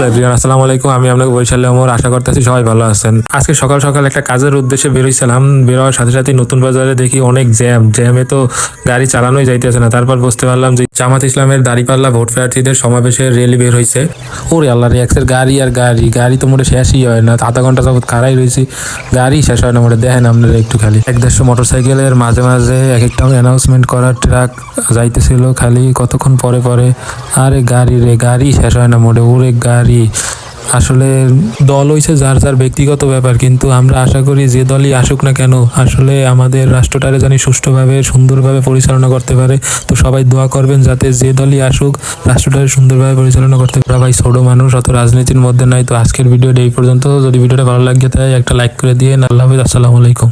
Hello everyone, আসসালামু আলাইকুম। আমি আপনাকে বরিশালে ওমর, আশা করতেছি সবাই ভালো আছেন। আজকে সকাল সকাল একটা কাজের উদ্দেশ্যে বেরোইছিলাম। বেরোয়ার সাথে সাথে নতুন বাজারে দেখি অনেক জ্যামে তো গাড়ি চালানোই যাইতেছে না। তারপর বুঝতে পারলাম যে জামাত ইসলামের দাঁড়িপাল্লা ভোট প্রার্থীদের সমাবেশের র্যালি বের হয়েছে। ওরে আল্লাহ রে, এক্সের গাড়ি আর গাড়ি গাড়ি তো মোটে শেষই হয় না। আধা ঘন্টা যাবত খাড়াই রয়েছি, গাড়ি শেষ হয় না মোটে। দেখেন আপনারা একটু খালি 150 মোটরসাইকেলের মাঝে মাঝে এক একটা অ্যানাউন্সমেন্ট করার ট্রাক যাইতেছিল খালি কতক্ষণ পরে পরে। আরে গাড়ি রে, গাড়ি শেষ হয় না মোটে। ওরে গাড়ি, আসলে দল হইছে যার যার ব্যক্তিগত ব্যাপার, কিন্তু আমরা আশা করি যে দলই আসুক না কেন আসলে আমাদের রাষ্ট্রটারে জানি সুষ্ঠুভাবে সুন্দরভাবে পরিচালনা করতে পারে। তো সবাই দোয়া করবেন যাতে যে দলই আসুক রাষ্ট্রটারে সুন্দরভাবে পরিচালনা করতে পারে। ভাই ছোট মানুষ, অত রাজনীতির মধ্যে নাই। তো আজকের ভিডিওটা এই পর্যন্ত। যদি ভিডিওটা ভালো লাগে তাই একটা লাইক করে দিয়ে। আল্লাহ হাফেজ, আসসালামু আলাইকুম।